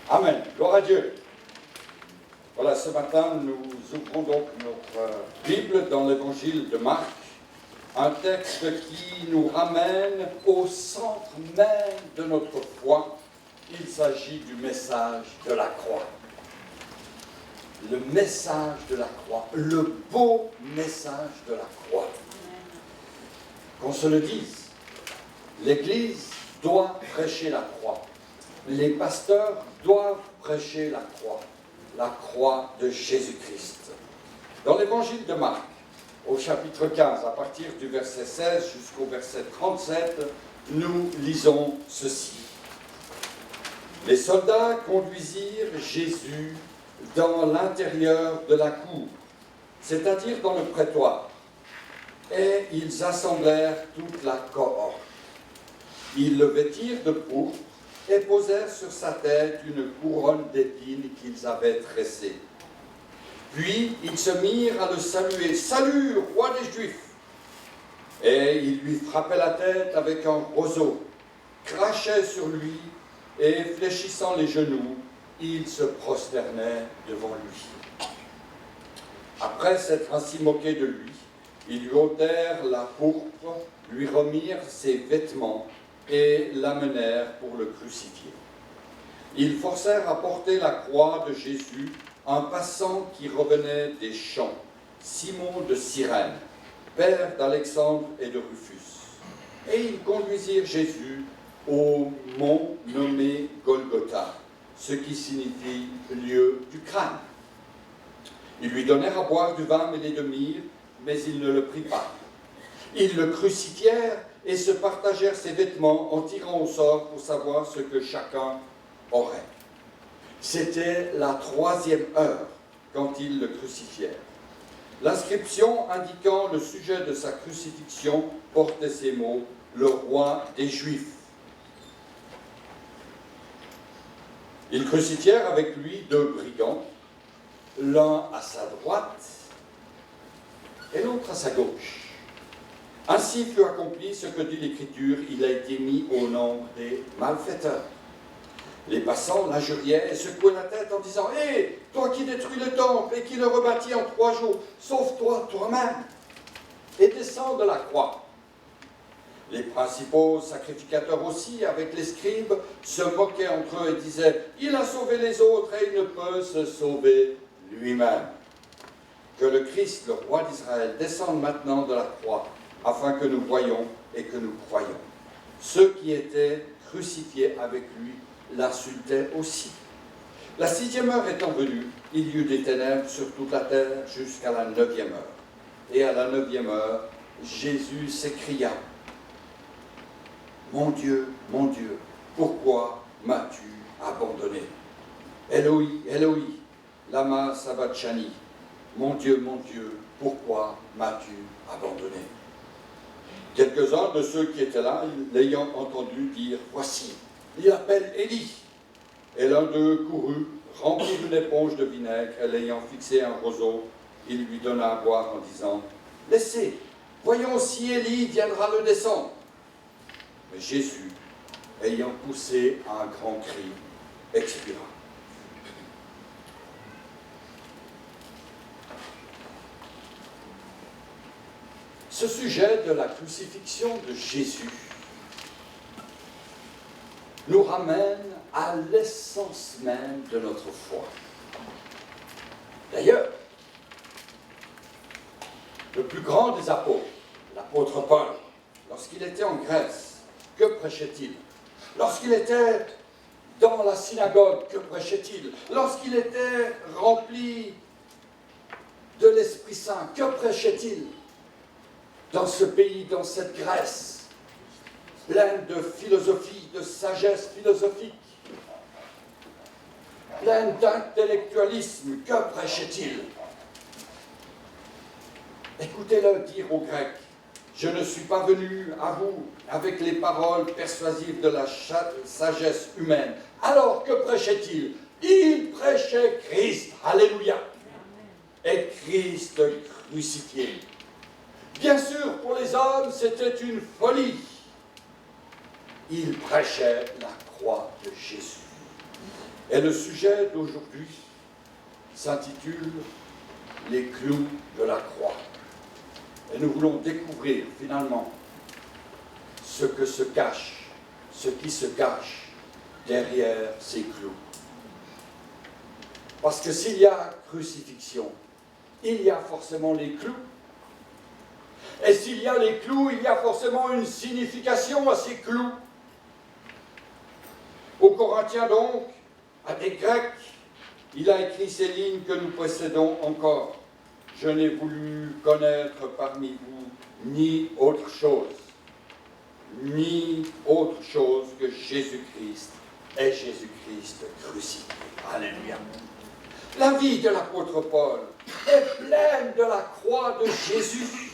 Amen. Gloire à Dieu. Voilà, ce matin, nous ouvrons donc notre Bible dans l'évangile de Marc, un texte qui nous ramène au centre même de notre foi. Il s'agit du message de la croix. Le message de la croix, le beau message de la croix. Qu'on se le dise, l'Église doit prêcher la croix. Les pasteurs doivent prêcher la croix de Jésus-Christ. Dans l'évangile de Marc, au chapitre 15, à partir du verset 16 jusqu'au verset 37, nous lisons ceci. Les soldats conduisirent Jésus dans l'intérieur de la cour, c'est-à-dire dans le prétoire, et ils assemblèrent toute la cohorte. Ils le vêtirent de pourpre et posèrent sur sa tête une couronne d'épines qu'ils avaient tressée. Puis ils se mirent à le saluer. « Salut, roi des Juifs !» Et ils lui frappaient la tête avec un roseau, crachaient sur lui et, fléchissant les genoux, ils se prosternaient devant lui. Après s'être ainsi moqués de lui, ils lui ôtèrent la pourpre, lui remirent ses vêtements et l'amenèrent pour le crucifier. Ils forcèrent à porter la croix de Jésus un passant qui revenait des champs, Simon de Cyrène, père d'Alexandre et de Rufus. Et ils conduisirent Jésus au mont nommé Golgotha, ce qui signifie lieu du crâne. Ils lui donnèrent à boire du vin mêlé de myrrhe, mais il ne le prit pas. Ils le crucifièrent et se partagèrent ses vêtements en tirant au sort pour savoir ce que chacun aurait. C'était la 3e heure quand ils le crucifièrent. L'inscription indiquant le sujet de sa crucifixion portait ces mots « Le roi des Juifs ». Ils crucifièrent avec lui 2 brigands, l'un à sa droite et l'autre à sa gauche. Ainsi fut accompli ce que dit l'Écriture, il a été mis au nombre des malfaiteurs. Les passants l'injuriaient et secouaient la tête en disant « Hé, toi qui détruis le temple et qui le rebâtis en 3 jours, sauve-toi toi-même et descends de la croix. » Les principaux sacrificateurs aussi, avec les scribes, se moquaient entre eux et disaient « Il a sauvé les autres et il ne peut se sauver lui-même. » Que le Christ, le roi d'Israël, descende maintenant de la croix, afin que nous voyions et que nous croyions. Ceux qui étaient crucifiés avec lui l'insultaient aussi. La 6e heure étant venue, il y eut des ténèbres sur toute la terre jusqu'à la 9e heure. Et à la 9e heure, Jésus s'écria « Mon Dieu, pourquoi m'as-tu abandonné? Eloi, Eloi, lama sabachthani. Mon Dieu, pourquoi m'as-tu abandonné ?» Quelques-uns de ceux qui étaient là, l'ayant entendu dire « Voici, il appelle Élie. » Et l'un d'eux courut, remplit d'une éponge de vinaigre, et l'ayant fixé un roseau, il lui donna à boire en disant « Laissez, voyons si Élie viendra le descendre. » Mais Jésus, ayant poussé un grand cri, expira. Ce sujet de la crucifixion de Jésus nous ramène à l'essence même de notre foi. D'ailleurs, le plus grand des apôtres, l'apôtre Paul, lorsqu'il était en Grèce, que prêchait-il? Lorsqu'il était dans la synagogue, que prêchait-il? Lorsqu'il était rempli de l'Esprit Saint, que prêchait-il? Dans ce pays, dans cette Grèce, pleine de philosophie, de sagesse philosophique, pleine d'intellectualisme, que prêchait-il? Écoutez-le dire aux Grecs, « Je ne suis pas venu à vous avec les paroles persuasives de la sagesse humaine. » Alors, que prêchait-il? Il prêchait Christ, alléluia, et Christ crucifié. Bien sûr, pour les hommes, c'était une folie. Il prêchait la croix de Jésus. Et le sujet d'aujourd'hui s'intitule « Les clous de la croix ». Et nous voulons découvrir finalement ce qui se cache derrière ces clous. Parce que s'il y a crucifixion, il y a forcément les clous. Et s'il y a les clous, il y a forcément une signification à ces clous. Aux Corinthiens donc, à des Grecs, il a écrit ces lignes que nous possédons encore. Je n'ai voulu connaître parmi vous ni autre chose que Jésus-Christ et Jésus-Christ crucifié. Alléluia. La vie de l'apôtre Paul est pleine de la croix de Jésus.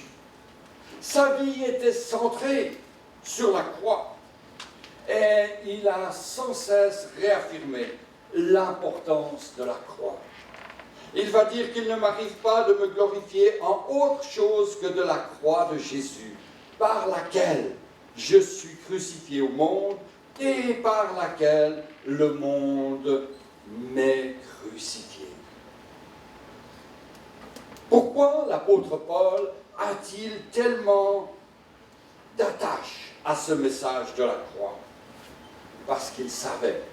Sa vie était centrée sur la croix. Et il a sans cesse réaffirmé l'importance de la croix. Il va dire qu'il ne m'arrive pas de me glorifier en autre chose que de la croix de Jésus, par laquelle je suis crucifié au monde et par laquelle le monde m'est crucifié. Pourquoi l'apôtre Paul a-t-il tellement d'attache à ce message de la croix? Parce qu'il savait,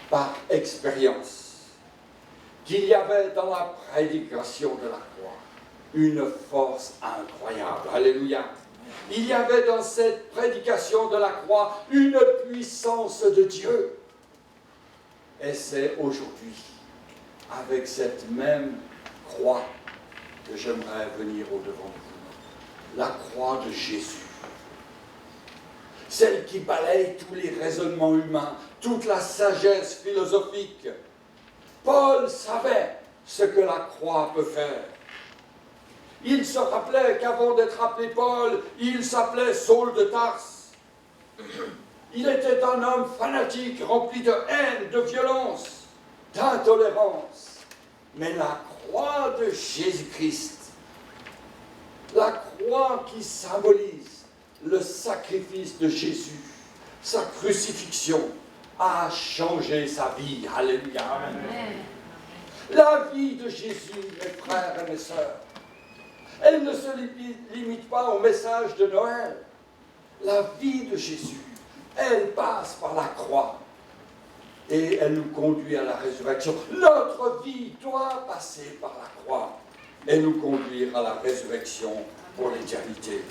par expérience, qu'il y avait dans la prédication de la croix une force incroyable. Alléluia. Il y avait dans cette prédication de la croix une puissance de Dieu. Et c'est aujourd'hui, avec cette même croix, que j'aimerais venir au-devant de vous. La croix de Jésus. Celle qui balaye tous les raisonnements humains, toute la sagesse philosophique. Paul savait ce que la croix peut faire. Il se rappelait qu'avant d'être appelé Paul, il s'appelait Saul de Tarse. Il était un homme fanatique, rempli de haine, de violence, d'intolérance. Mais la croix de Jésus-Christ, la croix qui symbolise le sacrifice de Jésus, sa crucifixion, a changé sa vie. Alléluia. Amen. La vie de Jésus, mes frères et mes sœurs, elle ne se limite pas au message de Noël. La vie de Jésus, elle passe par la croix et elle nous conduit à la résurrection. Notre vie doit passer par la croix et nous conduire à la résurrection pour l'éternité.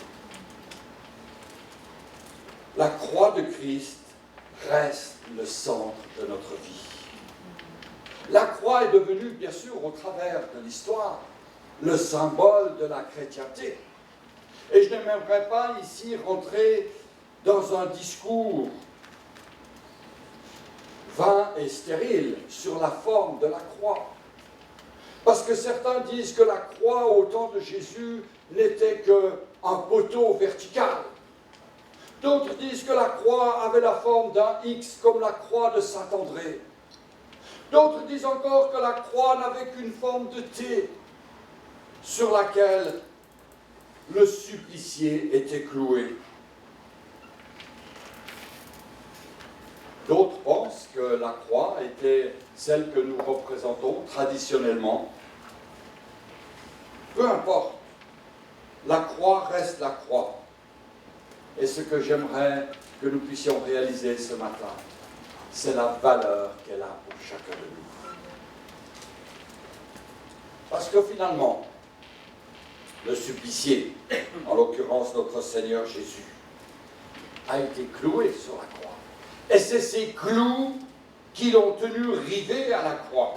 La croix de Christ reste le centre de notre vie. La croix est devenue, bien sûr, au travers de l'histoire, le symbole de la chrétienté. Et je n'aimerais pas ici rentrer dans un discours vain et stérile sur la forme de la croix. Parce que certains disent que la croix au temps de Jésus n'était qu'un poteau vertical. D'autres disent que la croix avait la forme d'un X comme la croix de Saint-André. D'autres disent encore que la croix n'avait qu'une forme de T sur laquelle le supplicié était cloué. D'autres pensent que la croix était celle que nous représentons traditionnellement. Peu importe, la croix reste la croix. Et ce que j'aimerais que nous puissions réaliser ce matin, c'est la valeur qu'elle a pour chacun de nous. Parce que finalement, le supplicié, en l'occurrence notre Seigneur Jésus, a été cloué sur la croix. Et c'est ces clous qui l'ont tenu rivé à la croix.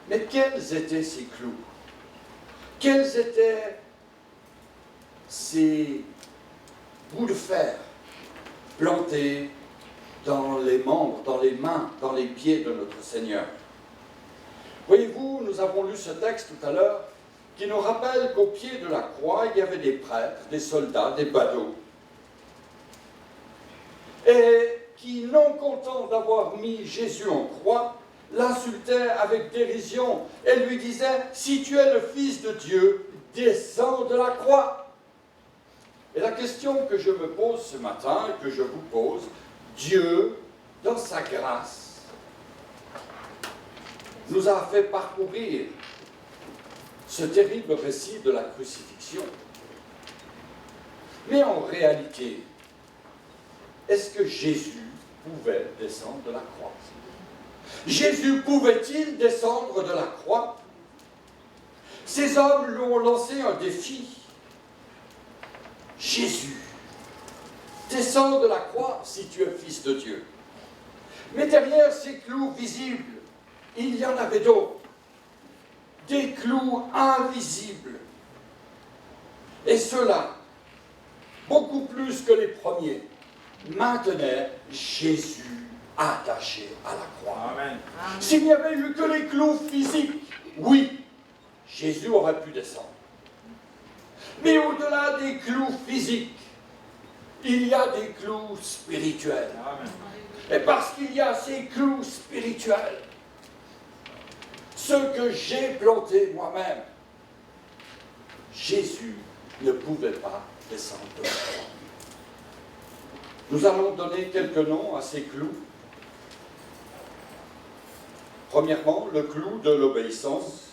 Mais quels étaient ces clous? Quels étaient ces bouts de fer plantés dans les membres, dans les mains, dans les pieds de notre Seigneur? Voyez-vous, nous avons lu ce texte tout à l'heure qui nous rappelle qu'au pied de la croix, il y avait des prêtres, des soldats, des badauds. Et qui, non contents d'avoir mis Jésus en croix, l'insultaient avec dérision et lui disaient « Si tu es le Fils de Dieu, descends de la croix !» Et la question que je me pose ce matin, et que je vous pose, Dieu, dans sa grâce, nous a fait parcourir ce terrible récit de la crucifixion. Mais en réalité, est-ce que Jésus pouvait descendre de la croix? Jésus pouvait-il descendre de la croix? Ces hommes lui ont lancé un défi. Jésus, descends de la croix si tu es fils de Dieu. Mais derrière ces clous visibles, il y en avait d'autres. Des clous invisibles. Et ceux-là, beaucoup plus que les premiers, maintenaient Jésus attaché à la croix. Amen. S'il n'y avait eu que les clous physiques, oui, Jésus aurait pu descendre. Mais au-delà des clous physiques, il y a des clous spirituels. Amen. Et parce qu'il y a ces clous spirituels, ceux que j'ai plantés moi-même, Jésus ne pouvait pas descendre de la croix. Nous allons donner quelques noms à ces clous. Premièrement, le clou de l'obéissance,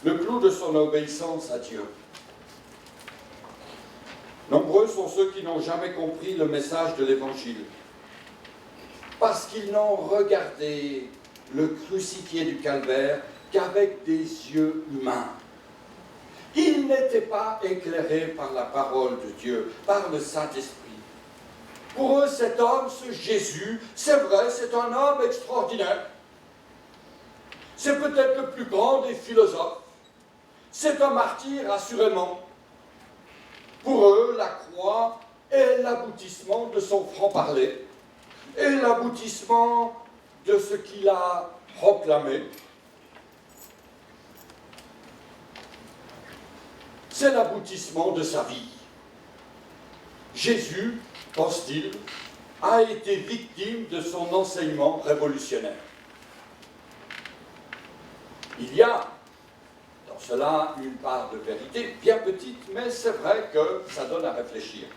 le clou de son obéissance à Dieu. Nombreux sont ceux qui n'ont jamais compris le message de l'Évangile, parce qu'ils n'ont regardé le crucifié du calvaire qu'avec des yeux humains. Ils n'étaient pas éclairés par la parole de Dieu, par le Saint-Esprit. Pour eux, cet homme, ce Jésus, c'est vrai, c'est un homme extraordinaire. C'est peut-être le plus grand des philosophes. C'est un martyr, assurément. Pour eux, la croix est l'aboutissement de son franc-parler et l'aboutissement de ce qu'il a proclamé. C'est l'aboutissement de sa vie. Jésus, pense-t-il, a été victime de son enseignement révolutionnaire. Il y a dans cela une part de vérité, bien petite, mais c'est vrai que ça donne à réfléchir.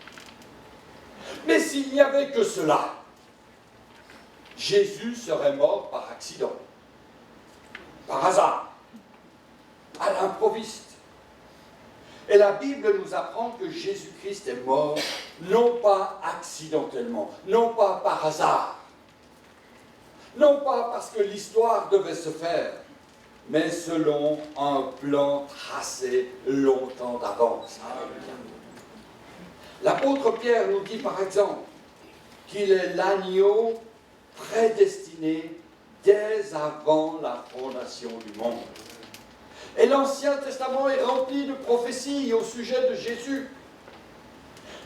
Mais s'il n'y avait que cela, Jésus serait mort par accident, par hasard, à l'improviste. Et la Bible nous apprend que Jésus-Christ est mort, non pas accidentellement, non pas par hasard, non pas parce que l'histoire devait se faire, mais selon un plan tracé longtemps d'avance. L'apôtre Pierre nous dit par exemple qu'il est l'agneau prédestiné dès avant la fondation du monde. Et l'Ancien Testament est rempli de prophéties au sujet de Jésus.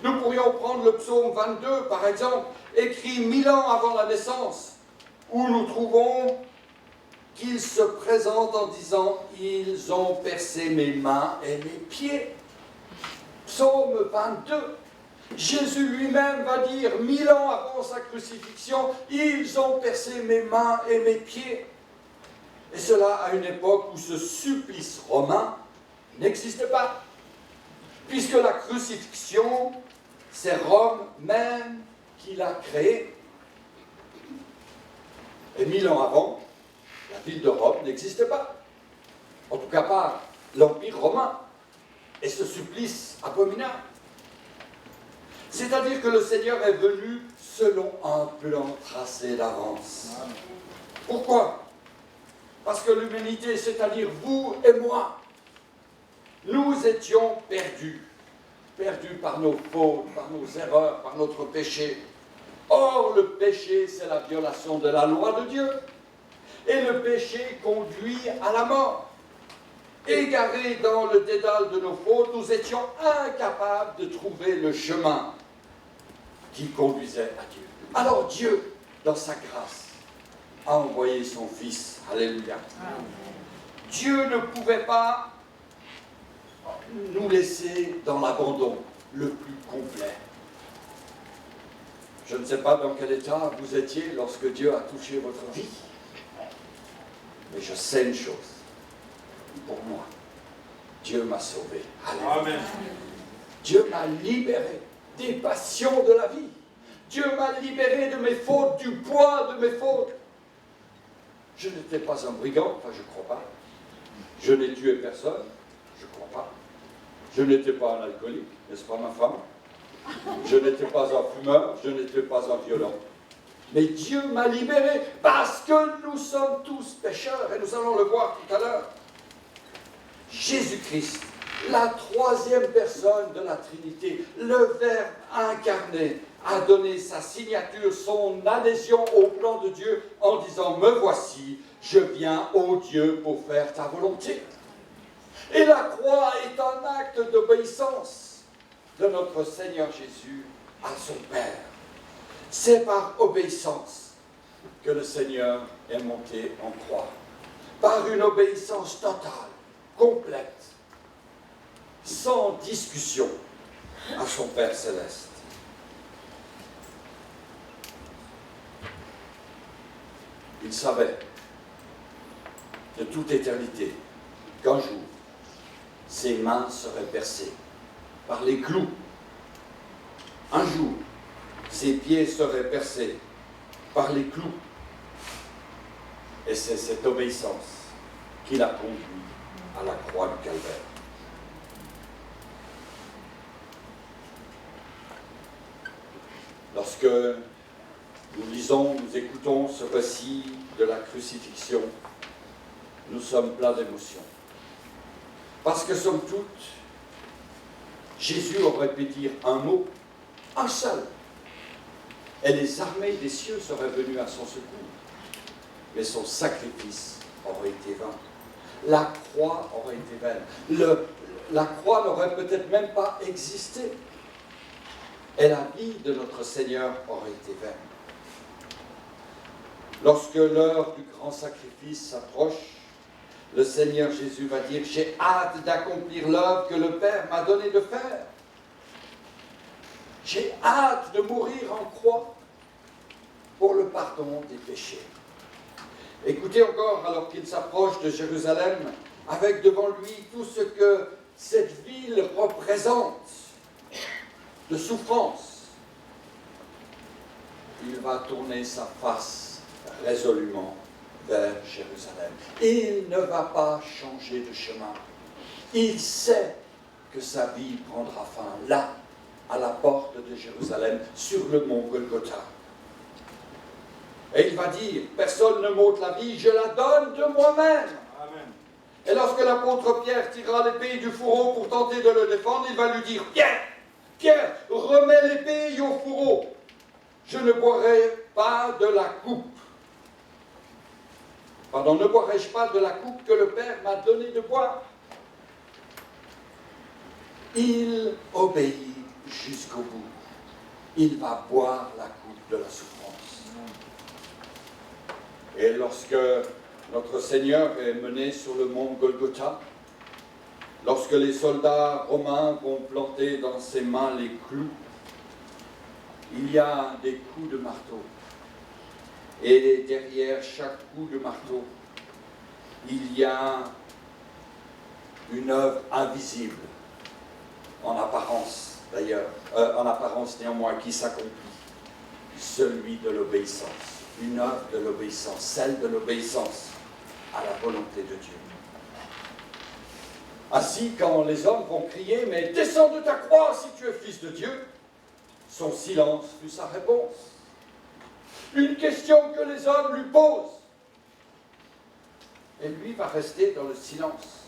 Nous pourrions prendre le psaume 22, par exemple, écrit 1000 ans avant la naissance, où nous trouvons qu'il se présente en disant « Ils ont percé mes mains et mes pieds ». Psaume 22. Jésus lui-même va dire 1000 ans avant sa crucifixion « Ils ont percé mes mains et mes pieds ». Et cela à une époque où ce supplice romain n'existait pas. Puisque la crucifixion, c'est Rome même qui l'a créée. Et 1000 ans avant, la ville de Rome n'existait pas. En tout cas pas l'Empire romain. Et ce supplice abominable. C'est-à-dire que le Seigneur est venu selon un plan tracé d'avance. Pourquoi ? Parce que l'humanité, c'est-à-dire vous et moi, nous étions perdus. Perdus par nos fautes, par nos erreurs, par notre péché. Or, le péché, c'est la violation de la loi de Dieu. Et le péché conduit à la mort. Égarés dans le dédale de nos fautes, nous étions incapables de trouver le chemin qui conduisait à Dieu. Alors Dieu, dans sa grâce, a envoyé son Fils. Alléluia. Dieu ne pouvait pas nous laisser dans l'abandon le plus complet. Je ne sais pas dans quel état vous étiez lorsque Dieu a touché votre vie. Mais je sais une chose. Pour moi, Dieu m'a sauvé. Alléluia. Amen. Dieu m'a libéré des passions de la vie. Dieu m'a libéré de mes fautes, du poids de mes fautes. Je n'étais pas un brigand, enfin je ne crois pas. Je n'ai tué personne, je ne crois pas. Je n'étais pas un alcoolique, n'est-ce pas ma femme? Je n'étais pas un fumeur, je n'étais pas un violent. Mais Dieu m'a libéré parce que nous sommes tous pécheurs et nous allons le voir tout à l'heure. Jésus-Christ, la troisième personne de la Trinité, le Verbe incarné, a donné sa signature, son adhésion au plan de Dieu en disant « Me voici, je viens, ô Dieu, pour faire ta volonté ». Et la croix est un acte d'obéissance de notre Seigneur Jésus à son Père. C'est par obéissance que le Seigneur est monté en croix. Par une obéissance totale, complète, sans discussion à son Père céleste. Il savait de toute éternité qu'un jour, ses mains seraient percées par les clous. Un jour, ses pieds seraient percés par les clous. Et c'est cette obéissance qui l'a conduit à la croix du Calvaire. Lorsque nous lisons, nous écoutons ce récit de la crucifixion, nous sommes pleins d'émotions. Parce que, somme toute, Jésus aurait pu dire un mot, un seul, et les armées des cieux seraient venues à son secours. Mais son sacrifice aurait été vain. La croix aurait été vaine. La croix n'aurait peut-être même pas existé. Et la vie de notre Seigneur aurait été vaine. Lorsque l'heure du grand sacrifice s'approche, le Seigneur Jésus va dire « J'ai hâte d'accomplir l'œuvre que le Père m'a donné de faire. J'ai hâte de mourir en croix pour le pardon des péchés. » Écoutez encore, alors qu'il s'approche de Jérusalem, avec devant lui tout ce que cette ville représente de souffrance, il va tourner sa face résolument vers Jérusalem. Il ne va pas changer de chemin. Il sait que sa vie prendra fin là, à la porte de Jérusalem, sur le mont Golgotha. Et il va dire, personne ne m'ôte la vie, je la donne de moi-même. Amen. Et lorsque l'apôtre Pierre tirera l'épée du fourreau pour tenter de le défendre, il va lui dire, Pierre, remets l'épée au fourreau. Je ne boirai pas de la coupe. Pardon, ne boirai-je pas de la coupe que le Père m'a donné de boire? Il obéit jusqu'au bout. Il va boire la coupe de la souffrance. Et lorsque notre Seigneur est mené sur le mont Golgotha, lorsque les soldats romains vont planter dans ses mains les clous, il y a des coups de marteau. Et derrière chaque coup de marteau, il y a une œuvre invisible, en apparence d'ailleurs, en apparence néanmoins, qui s'accomplit, celui de l'obéissance. Une œuvre de l'obéissance, celle de l'obéissance à la volonté de Dieu. Ainsi, quand les hommes vont crier « Mais descends de ta croix si tu es fils de Dieu », son silence fut sa réponse. Une question que les hommes lui posent. Et lui va rester dans le silence.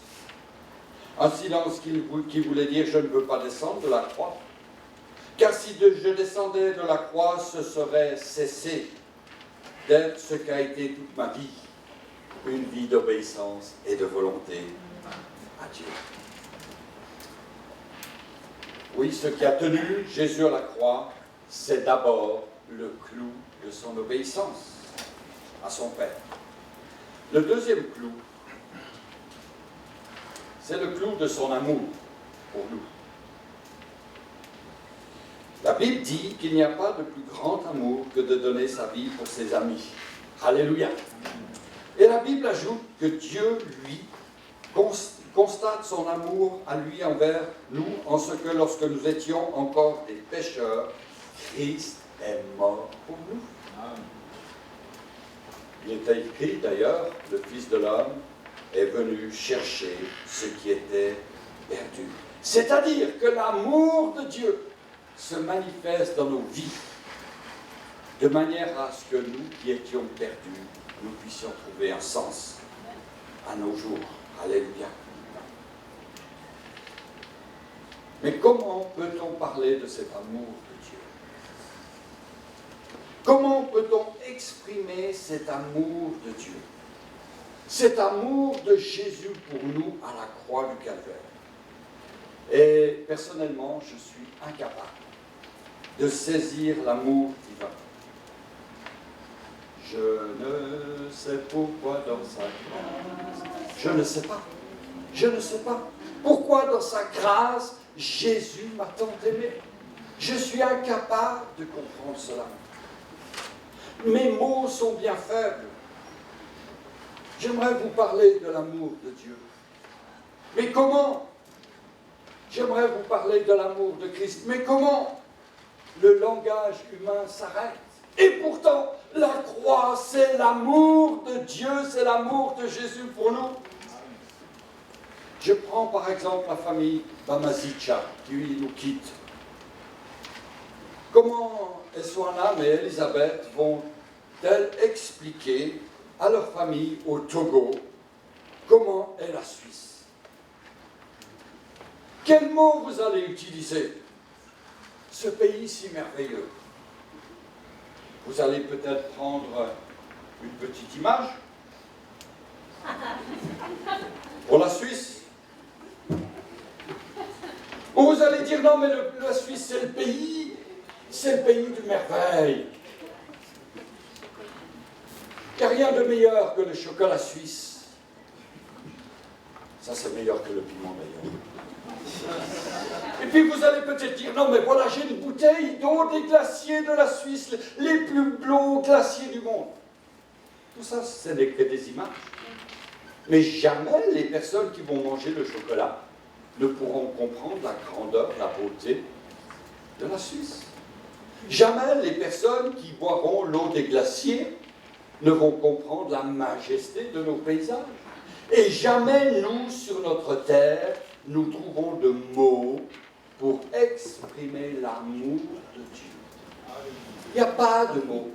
Un silence qui voulait dire « Je ne veux pas descendre de la croix ». Car si je descendais de la croix, ce serait cesser d'être ce qu'a été toute ma vie, une vie d'obéissance et de volonté à Dieu. Oui, ce qui a tenu Jésus à la croix, c'est d'abord le clou de son obéissance à son Père. Le deuxième clou, c'est le clou de son amour pour nous. La Bible dit qu'il n'y a pas de plus grand amour que de donner sa vie pour ses amis. Alléluia. Et la Bible ajoute que Dieu, lui, constate son amour à lui envers nous, en ce que lorsque nous étions encore des pécheurs, Christ est mort pour nous. Il était écrit d'ailleurs, le Fils de l'homme est venu chercher ce qui était perdu. C'est-à-dire que l'amour de Dieu se manifeste dans nos vies, de manière à ce que nous qui étions perdus, nous puissions trouver un sens à nos jours. Alléluia. Mais comment peut-on parler de cet amour de Dieu? Comment peut-on exprimer cet amour de Dieu? Cet amour de Jésus pour nous à la croix du Calvaire. Et personnellement, je suis incapable de saisir l'amour divin. Je ne sais pourquoi dans sa grâce. Je ne sais pas. Je ne sais pas. Pourquoi dans sa grâce, Jésus m'a tant aimé. Je suis incapable de comprendre cela. Mes mots sont bien faibles. J'aimerais vous parler de l'amour de Dieu. Mais comment? J'aimerais vous parler de l'amour de Christ. Mais comment? Le langage humain s'arrête. Et pourtant, la croix, c'est l'amour de Dieu, c'est l'amour de Jésus pour nous. Je prends par exemple la famille Bamazicha, qui nous quitte. Comment Eswana et Elisabeth vont-elles expliquer à leur famille au Togo comment est la Suisse? Quel mot vous allez utiliser? Ce pays si merveilleux. Vous allez peut-être prendre une petite image pour la Suisse. Ou vous allez dire non, mais la Suisse c'est le pays de merveille. Il n'y a rien de meilleur que le chocolat suisse. Ça c'est meilleur que le piment d'ailleurs. Et puis vous allez peut-être dire, non mais voilà, j'ai une bouteille d'eau des glaciers de la Suisse, les plus beaux glaciers du monde. Tout ça, ce n'est que des images. Mais jamais les personnes qui vont manger le chocolat ne pourront comprendre la grandeur, la beauté de la Suisse. Jamais les personnes qui boiront l'eau des glaciers ne vont comprendre la majesté de nos paysages. Et jamais nous, sur notre terre, nous trouvons de mots pour exprimer l'amour de Dieu. Il n'y a pas de mots.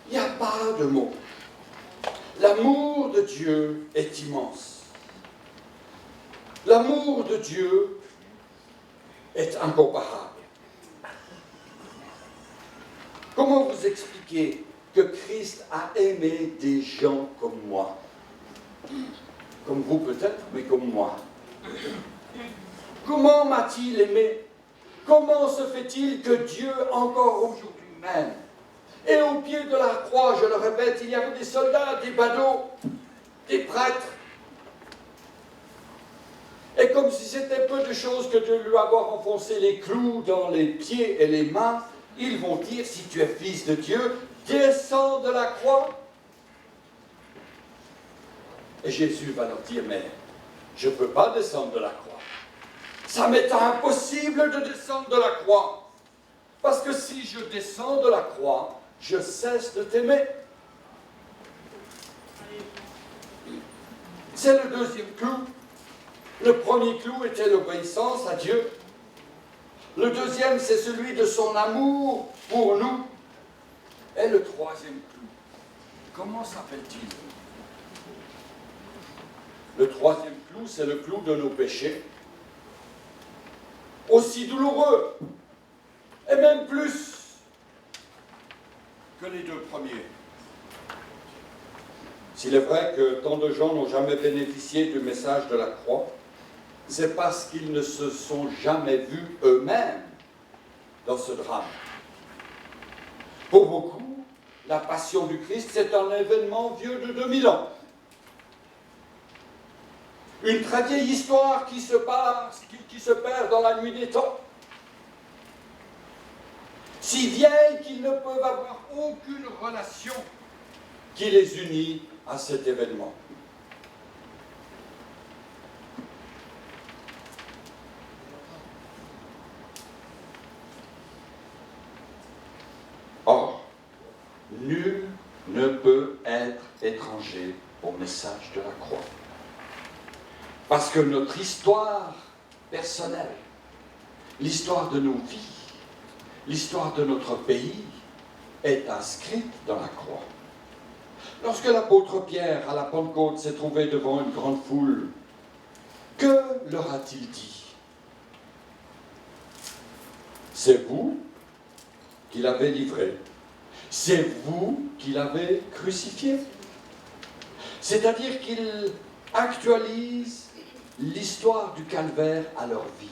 Il n'y a pas de mots. L'amour de Dieu est immense. L'amour de Dieu est incomparable. Comment vous expliquer que Christ a aimé des gens comme moi? Comme vous peut-être, mais comme moi. Comment m'a-t-il aimé? Comment se fait-il que Dieu, encore aujourd'hui même, et au pied de la croix, je le répète, il y avait des soldats, des badauds, des prêtres. Et comme si c'était peu de choses que de lui avoir enfoncé les clous dans les pieds et les mains, ils vont dire, si tu es fils de Dieu, descends de la croix. Et Jésus va leur dire, mais je ne peux pas descendre de la croix. Ça m'est impossible de descendre de la croix. Parce que si je descends de la croix, je cesse de t'aimer. C'est le deuxième clou. Le premier clou était l'obéissance à Dieu. Le deuxième, c'est celui de son amour pour nous. Et le troisième clou, comment s'appelle-t-il? Le troisième clou, c'est le clou de nos péchés. Aussi douloureux, et même plus que les deux premiers. S'il est vrai que tant de gens n'ont jamais bénéficié du message de la croix, c'est parce qu'ils ne se sont jamais vus eux-mêmes dans ce drame. Pour beaucoup, la passion du Christ, c'est un événement vieux de 2000 ans. Une très vieille histoire qui se perd dans la nuit des temps. Si vieille qu'ils ne peuvent avoir aucune relation qui les unit à cet événement. Or, nul ne peut être étrangers au message de la croix. Parce que notre histoire personnelle, l'histoire de nos vies, l'histoire de notre pays est inscrite dans la croix. Lorsque l'apôtre Pierre, à la Pentecôte, s'est trouvé devant une grande foule, que leur a-t-il dit? C'est vous qui l'avez livré. C'est vous qui l'avez crucifié. C'est-à-dire qu'il actualise l'histoire du calvaire à leur vie.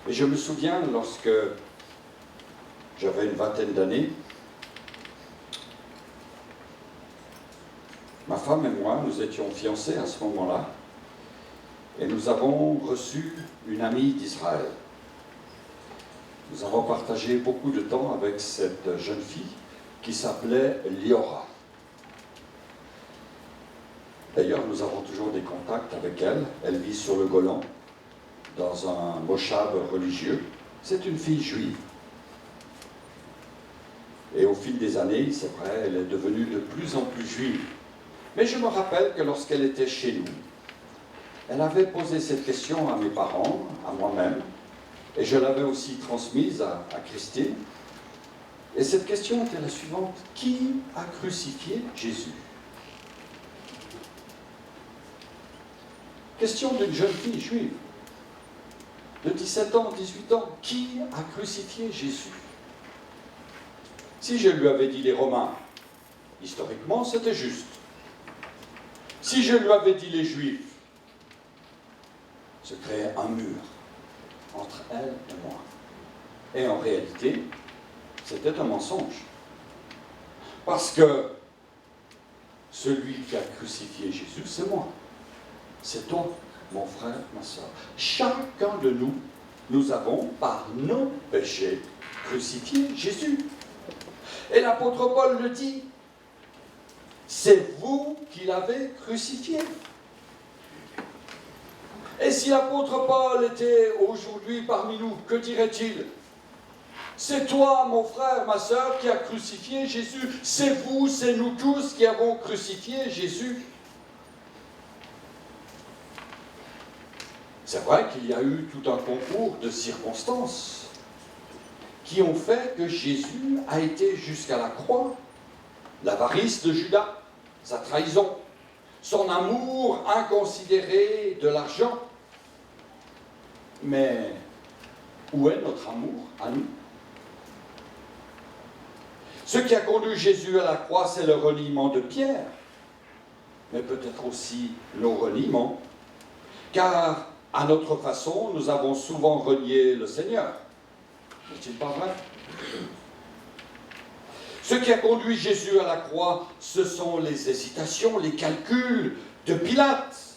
Et je me souviens, lorsque j'avais une vingtaine d'années, ma femme et moi, nous étions fiancés à ce moment-là, et nous avons reçu une amie d'Israël. Nous avons partagé beaucoup de temps avec cette jeune fille qui s'appelait Liora. D'ailleurs, nous avons toujours des contacts avec elle. Elle vit sur le Golan, dans un moshab religieux. C'est une fille juive. Et au fil des années, c'est vrai, elle est devenue de plus en plus juive. Mais je me rappelle que lorsqu'elle était chez nous, elle avait posé cette question à mes parents, à moi-même, et je l'avais aussi transmise à Christine. Et cette question était la suivante: qui a crucifié Jésus? Question d'une jeune fille juive, de 17 ans, 18 ans. Qui a crucifié Jésus? Si je lui avais dit les Romains, historiquement, c'était juste. Si je lui avais dit les Juifs, se créait un mur entre elle et moi. Et en réalité, c'était un mensonge. Parce que celui qui a crucifié Jésus, c'est moi. C'est toi, mon frère, ma soeur. Chacun de nous, nous avons, par nos péchés, crucifié Jésus. Et l'apôtre Paul le dit, c'est vous qui l'avez crucifié. Et si l'apôtre Paul était aujourd'hui parmi nous, que dirait-il? C'est toi, mon frère, ma soeur, qui a crucifié Jésus. C'est vous, c'est nous tous qui avons crucifié Jésus. C'est vrai qu'il y a eu tout un concours de circonstances qui ont fait que Jésus a été jusqu'à la croix. L'avarice de Judas, sa trahison, son amour inconsidéré de l'argent. Mais où est notre amour à nous? Ce qui a conduit Jésus à la croix, c'est le reniement de Pierre, mais peut-être aussi nos reniements, car à notre façon, nous avons souvent renié le Seigneur. N'est-il pas vrai? Ce qui a conduit Jésus à la croix, ce sont les hésitations, les calculs de Pilate.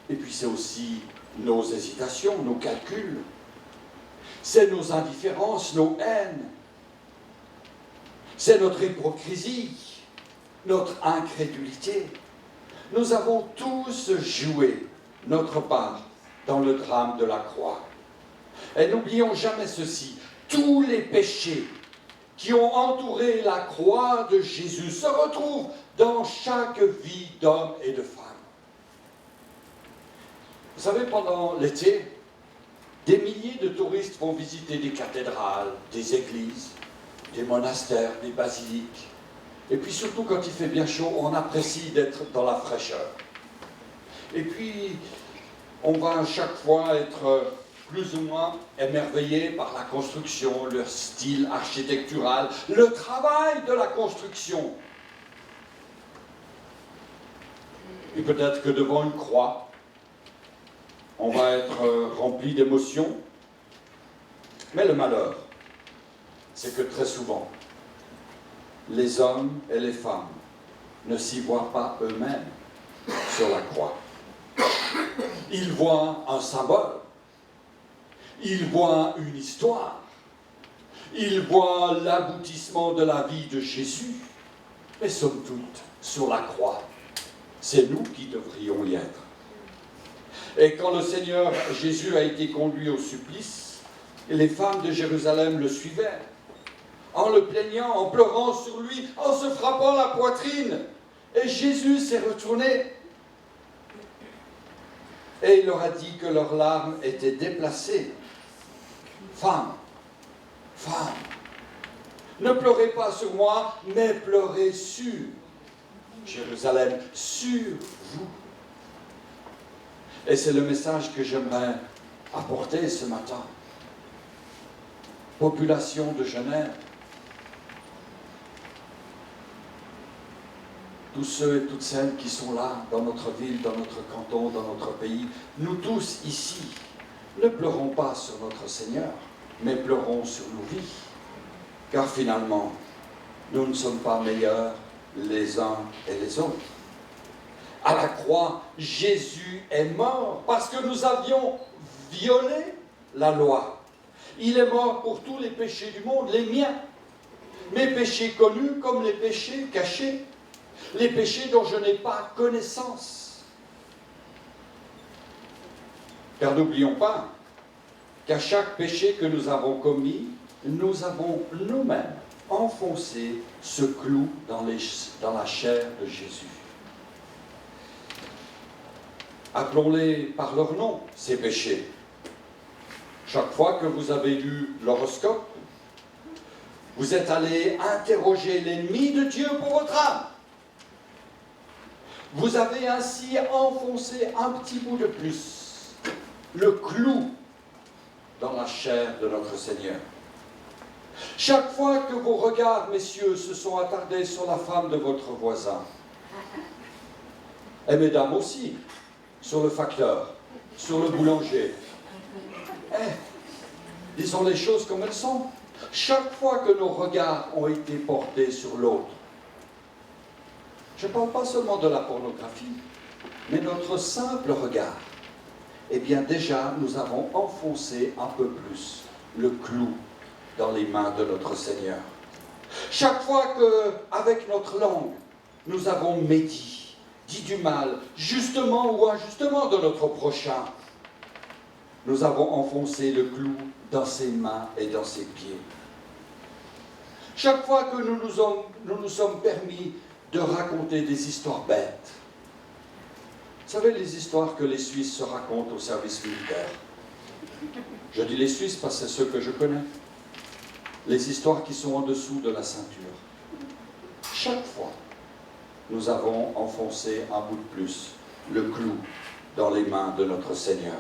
Et puis c'est aussi nos hésitations, nos calculs. C'est nos indifférences, nos haines. C'est notre hypocrisie, notre incrédulité. Nous avons tous joué notre part dans le drame de la croix. Et n'oublions jamais ceci, tous les péchés qui ont entouré la croix de Jésus se retrouvent dans chaque vie d'homme et de femme. Vous savez, pendant l'été, des milliers de touristes vont visiter des cathédrales, des églises, des monastères, des basiliques. Et puis surtout quand il fait bien chaud, on apprécie d'être dans la fraîcheur. Et puis, on va à chaque fois être plus ou moins émerveillé par la construction, leur style architectural, le travail de la construction. Et peut-être que devant une croix, on va être rempli d'émotions. Mais le malheur, c'est que très souvent, les hommes et les femmes ne s'y voient pas eux-mêmes sur la croix. Ils voient un symbole, ils voient une histoire, ils voient l'aboutissement de la vie de Jésus, mais somme toute, sur la croix, c'est nous qui devrions y être. Et quand le Seigneur Jésus a été conduit au supplice, les femmes de Jérusalem le suivaient. en le plaignant, en pleurant sur lui, en se frappant la poitrine. Et Jésus s'est retourné et il leur a dit que leurs larmes étaient déplacées. Femme, femme, ne pleurez pas sur moi, mais pleurez sur Jérusalem, sur vous. Et c'est le message que j'aimerais apporter ce matin. Population de Genève, tous ceux et toutes celles qui sont là, dans notre ville, dans notre canton, dans notre pays, nous tous ici, ne pleurons pas sur notre Seigneur, mais pleurons sur nos vies. Car finalement, nous ne sommes pas meilleurs les uns et les autres. À la croix, Jésus est mort parce que nous avions violé la loi. Il est mort pour tous les péchés du monde, les miens, mes péchés connus comme les péchés cachés, les péchés dont je n'ai pas connaissance. Car n'oublions pas qu'à chaque péché que nous avons commis, nous avons nous-mêmes enfoncé ce clou dans la chair de Jésus. Appelons-les par leur nom, ces péchés. Chaque fois que vous avez lu l'horoscope, vous êtes allé interroger l'ennemi de Dieu pour votre âme. Vous avez ainsi enfoncé un petit bout de plus le clou dans la chair de notre Seigneur. Chaque fois que vos regards, messieurs, se sont attardés sur la femme de votre voisin, et mesdames aussi, sur le facteur, sur le boulanger, disons les choses comme elles sont. Chaque fois que nos regards ont été portés sur l'autre, je ne parle pas seulement de la pornographie, mais notre simple regard, eh bien déjà nous avons enfoncé un peu plus le clou dans les mains de notre Seigneur. Chaque fois qu'avec notre langue, nous avons médit, dit du mal, justement ou injustement de notre prochain, nous avons enfoncé le clou dans ses mains et dans ses pieds. Chaque fois que nous nous sommes permis de raconter des histoires bêtes, vous savez les histoires que les Suisses se racontent au service militaire. Je dis les Suisses parce que c'est ceux que je connais. Les histoires qui sont en dessous de la ceinture. Chaque fois, nous avons enfoncé un bout de plus le clou dans les mains de notre Seigneur.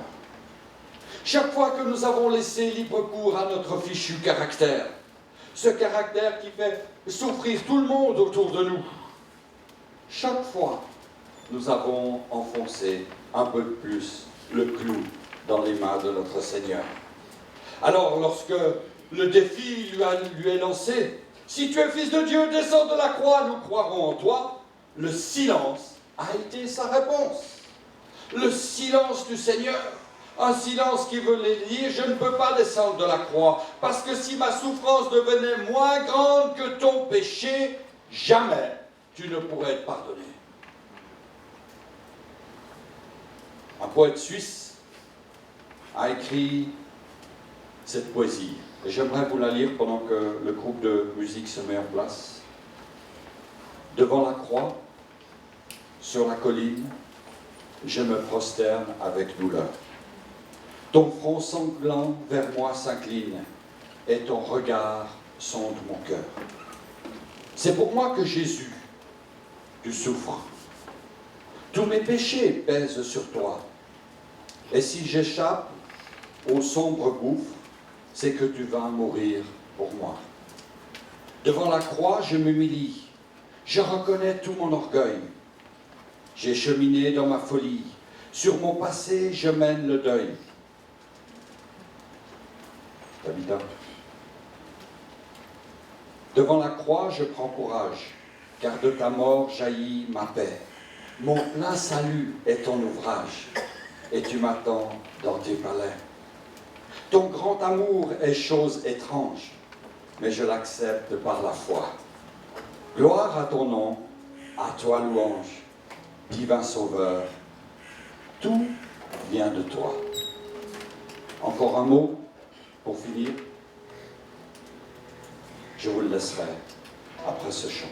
Chaque fois que nous avons laissé libre cours à notre fichu caractère, ce caractère qui fait souffrir tout le monde autour de nous, chaque fois, nous avons enfoncé un peu plus le clou dans les mains de notre Seigneur. Alors, lorsque le défi lui est lancé, si tu es fils de Dieu, descends de la croix, nous croirons en toi, le silence a été sa réponse. Le silence du Seigneur. Un silence qui veut dire, je ne peux pas descendre de la croix, parce que si ma souffrance devenait moins grande que ton péché, jamais tu ne pourrais être pardonné. Un poète suisse a écrit cette poésie, et j'aimerais vous la lire pendant que le groupe de musique se met en place. Devant la croix, sur la colline, je me prosterne avec douleur. Ton front sanglant vers moi s'incline, et ton regard sonde mon cœur. C'est pour moi que Jésus, tu souffres. Tous mes péchés pèsent sur toi. Et si j'échappe au sombre gouffre, c'est que tu vas mourir pour moi. Devant la croix, je m'humilie. Je reconnais tout mon orgueil. J'ai cheminé dans ma folie. Sur mon passé, je mène le deuil. Tabitha. Devant la croix, je prends courage, car de ta mort jaillit ma paix. Mon plein salut est ton ouvrage, et tu m'attends dans tes palais. Ton grand amour est chose étrange, mais je l'accepte par la foi. Gloire à ton nom, à toi louange, divin Sauveur, tout vient de toi. Encore un mot pour finir. Je vous le laisserai après ce chant.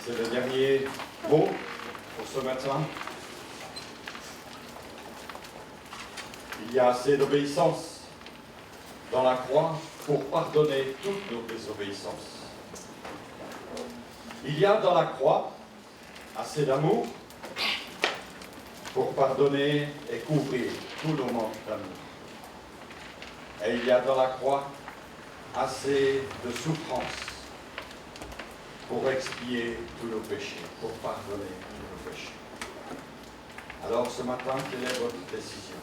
C'est le dernier mot pour ce matin. Il y a assez d'obéissance dans la croix pour pardonner toutes nos désobéissances. Il y a dans la croix assez d'amour pour pardonner et couvrir tous nos manques d'amour. Et il y a dans la croix assez de souffrance pour expier tous nos péchés, pour pardonner tous nos péchés. Alors ce matin, quelle est votre décision?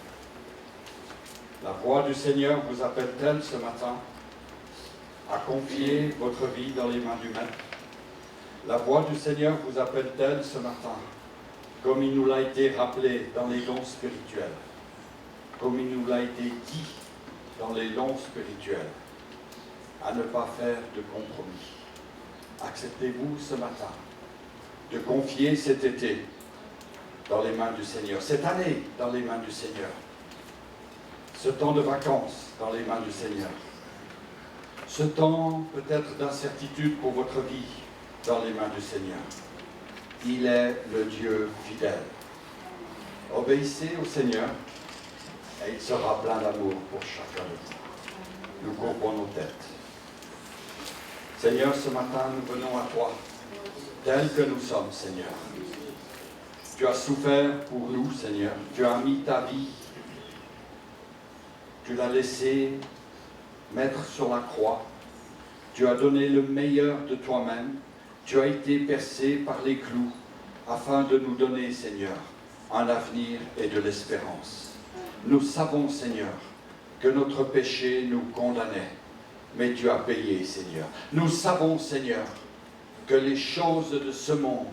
La voix du Seigneur vous appelle-t-elle ce matin à confier votre vie dans les mains du Maître? La voix du Seigneur vous appelle-t-elle ce matin, comme il nous l'a été rappelé dans les dons spirituels, comme il nous l'a été dit dans les dons spirituels, à ne pas faire de compromis? Acceptez-vous ce matin de confier cet été dans les mains du Seigneur, cette année dans les mains du Seigneur, ce temps de vacances dans les mains du Seigneur, ce temps peut-être d'incertitude pour votre vie dans les mains du Seigneur? Il est le Dieu fidèle. Obéissez au Seigneur et il sera plein d'amour pour chacun de vous. Nous courbons nos têtes. Seigneur, ce matin, nous venons à toi, tels que nous sommes, Seigneur. Tu as souffert pour nous, Seigneur. Tu as mis ta vie. Tu l'as laissé mettre sur la croix. Tu as donné le meilleur de toi-même. Tu as été percé par les clous afin de nous donner, Seigneur, un avenir et de l'espérance. Nous savons, Seigneur, que notre péché nous condamnait, mais tu as payé, Seigneur. Nous savons, Seigneur, que les choses de ce monde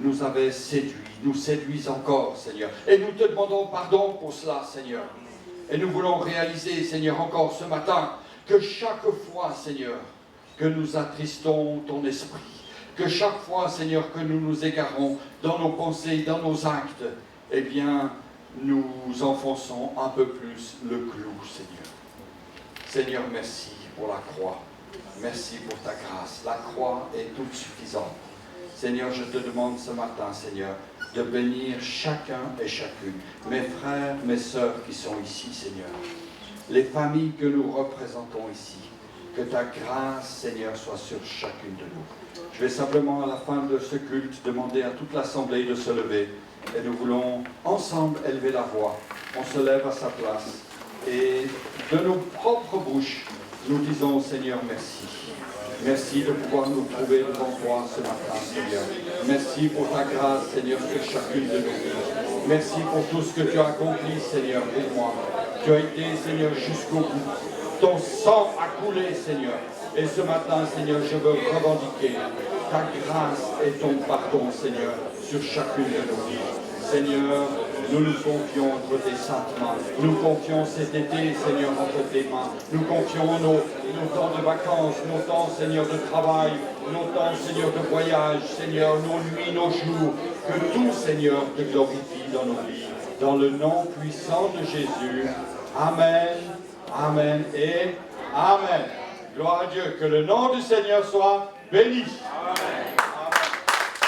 nous avaient séduits, nous séduisent encore, Seigneur. Et nous te demandons pardon pour cela, Seigneur. Et nous voulons réaliser, Seigneur, encore ce matin, que chaque fois, Seigneur, que nous attristons ton esprit, que chaque fois, Seigneur, que nous nous égarons dans nos pensées, dans nos actes, eh bien, nous enfonçons un peu plus le clou, Seigneur. Seigneur, merci pour la croix. Merci pour ta grâce. La croix est toute suffisante. Seigneur, je te demande ce matin, Seigneur, de bénir chacun et chacune, mes frères, mes sœurs qui sont ici, Seigneur, les familles que nous représentons ici, que ta grâce, Seigneur, soit sur chacune de nous. Je vais simplement, à la fin de ce culte, demander à toute l'Assemblée de se lever, et nous voulons ensemble élever la voix. On se lève à sa place, et de nos propres bouches, nous disons au Seigneur merci. Merci de pouvoir nous trouver devant toi ce matin, Seigneur. Merci pour ta grâce, Seigneur, sur chacune de nos vies. Merci pour tout ce que tu as accompli, Seigneur, pour moi. Tu as été, Seigneur, jusqu'au bout. Ton sang a coulé, Seigneur. Et ce matin, Seigneur, je veux revendiquer ta grâce et ton pardon, Seigneur, sur chacune de nos vies. Seigneur, nous nous confions entre tes saintes mains. Nous confions cet été, Seigneur, entre tes mains. Nous confions nos temps de vacances, nos temps, Seigneur, de travail, nos temps, Seigneur, de voyage, Seigneur, nos nuits, nos jours. Que tout, Seigneur, te glorifie dans nos vies. Dans le nom puissant de Jésus. Amen, Amen et Amen. Gloire à Dieu. Que le nom du Seigneur soit béni. Amen.